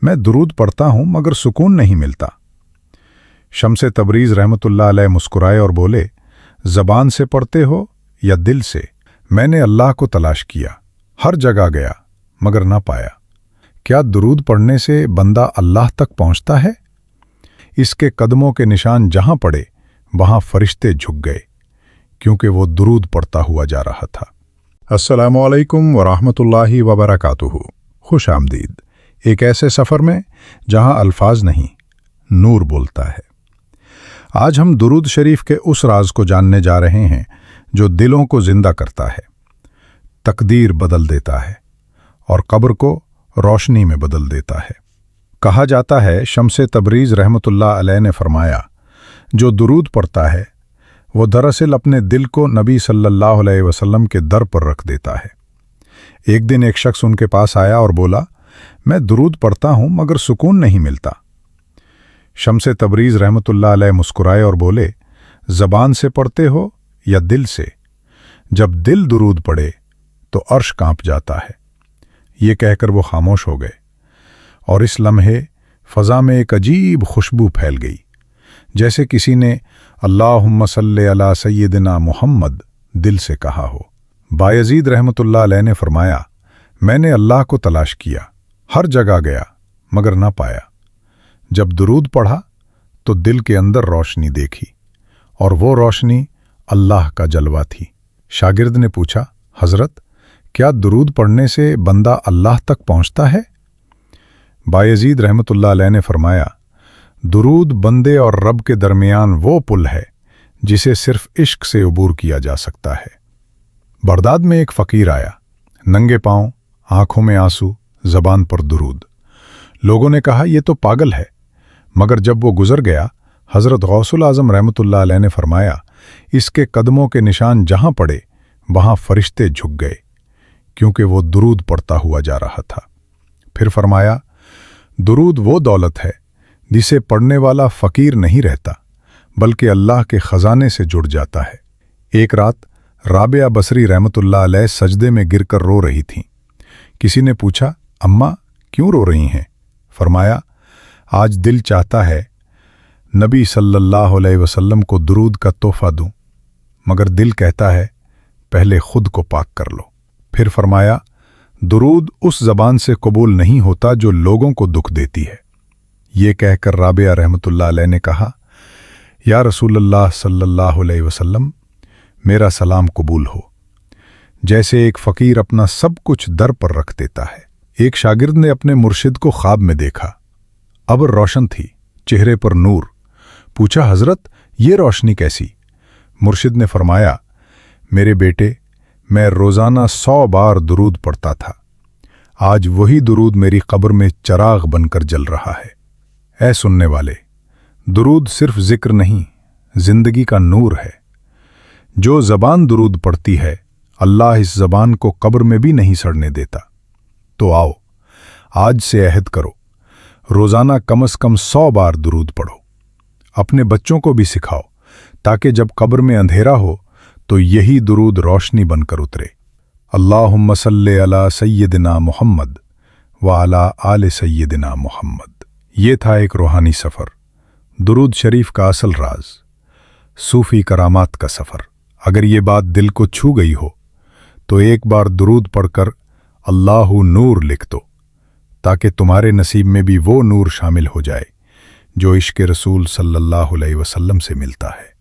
मैं दुरूद पढ़ता हूं मगर सुकून नहीं मिलता। शम्स तबरीज रहमतुल्लाह अलैह मुस्कुराए और बोले, ज़बान से पढ़ते हो या दिल से? मैंने अल्लाह को तलाश किया, हर जगह गया मगर ना पाया। क्या दुरूद पढ़ने से बंदा अल्लाह तक पहुंचता है? इसके कदमों के निशान जहां पड़े वहां फरिश्ते झुक गए, क्योंकि वो दुरूद पढ़ता हुआ जा रहा था। अस्सलामु अलैकुम वरहमतुल्लाहि वबरकातुहू। खुश आमदीद एक ऐसे सफ़र में जहां अल्फाज नहीं, नूर बोलता है। आज हम दुरूद शरीफ के उस राज को जानने जा रहे हैं जो दिलों को जिंदा करता है, तकदीर बदल देता है और कब्र को रोशनी में बदल देता है। कहा जाता है, शम्स तबरीज रहमतुल्लाह अलैह ने फरमाया, जो दुरूद पढ़ता है वो दरअसल अपने दिल को नबी सल्लल्लाहु अलैहि वसल्लम के दर पर रख देता है। एक दिन एक शख्स उनके पास आया और बोला, मैं दुरूद पढ़ता हूं मगर सुकून नहीं मिलता। शम्स तबरीज रहमतुल्लाह अलैह मुस्कुराए और बोले, ज़बान से पढ़ते हो या दिल से? जब दिल दुरूद पढ़े तो अर्श कांप जाता है। ये कहकर वो खामोश हो गए और इस लम्हे फ़ज़ा में एक अजीब खुशबू फैल गई, जैसे किसी ने अल्लाहुम्मा सल्ले अला सय्यिदिना मुहम्मद दिल से कहा हो। बायज़ीद रहमतुल्लाह अलैह ने फरमाया, मैंने अल्लाह को तलाश किया, हर जगह गया मगर ना पाया। जब दुरूद पढ़ा तो दिल के अंदर रोशनी देखी और वो रोशनी अल्लाह का जलवा थी। शागिर्द ने पूछा, हज़रत, क्या दुरूद पढ़ने से बंदा अल्लाह तक पहुंचता है? बायज़ीद रहमतुल्लाह अलैह ने फरमाया, दुरूद बंदे और रब के दरमियान वो पुल है जिसे सिर्फ इश्क से अबूर किया जा सकता है। बगदाद में एक फ़कीर आया, नंगे पांव, आंखों में आंसू, ज़बान पर दुरूद। लोगों ने कहा, यह तो पागल है। मगर जब वो गुजर गया, हज़रत गौसुल आज़म रहमतुल्लाह अलैह ने फरमाया, इसके कदमों के निशान जहां पड़े वहां फरिश्ते झुक गए, क्योंकि वो दुरूद पढ़ता हुआ जा रहा था। फिर फरमाया, दुरूद वो दौलत है जिसे पढ़ने वाला फ़कीर नहीं रहता बल्कि अल्लाह के ख़जाने से जुड़ जाता है। एक रात राबिया बसरी रहमतुल्लाह अलैह सजदे में गिरकर रो रही थीं। किसी ने पूछा, अम्मा क्यों रो रही हैं? फरमाया, आज दिल चाहता है नबी सल्लल्लाहु अलैहि वसल्लम को दुरूद का तोहफा दूं, मगर दिल कहता है पहले खुद को पाक कर लो। फिर फरमाया, दुरूद उस ज़बान से कबूल नहीं होता जो लोगों को दुख देती है। ये कहकर राबिया रहमतुल्लाह अलैह ने कहा, या रसूलल्लाह सल्लल्लाहु अलैहि वसल्लम, मेरा सलाम कबूल हो। जैसे एक फ़कीर अपना सब कुछ दर पर रख देता है। एक शागिर्द ने अपने मुर्शिद को ख्वाब में देखा। अब्र रोशन थी, चेहरे पर नूर। पूछा, हज़रत, ये रोशनी कैसी? मुर्शिद ने फरमाया, मेरे बेटे, मैं रोज़ाना 100 बार दुरूद पढ़ता था। आज वही दुरूद मेरी कब्र में चराग बनकर जल रहा है। ऐ सुनने वाले, दुरूद सिर्फ जिक्र नहीं, जिंदगी का नूर है। जो ज़बान दुरूद पढ़ती है, अल्लाह इस ज़बान को कब्र में भी नहीं सड़ने देता। तो आओ, आज से अहद करो, रोज़ाना कम से कम 100 बार दुरूद पढ़ो। अपने बच्चों को भी सिखाओ, ताकि जब कब्र में अंधेरा हो तो यही दुरूद रोशनी बनकर उतरे। अल्लाहुम्मा सल्ले अला सय्यिदिना मुहम्मद व अला आले सय्यिदिना मुहम्मद। ये था एक रूहानी सफ़र, दुरूद शरीफ का असल राज, सूफ़ी करामात का सफ़र। अगर ये बात दिल को छू गई हो तो एक बार दुरूद पढ़कर अल्लाहु नूर लिख दो, ताकि तुम्हारे नसीब में भी वो नूर शामिल हो जाए जो इश्क़ रसूल सल्लल्लाहु अलैहि वसल्लम से मिलता है।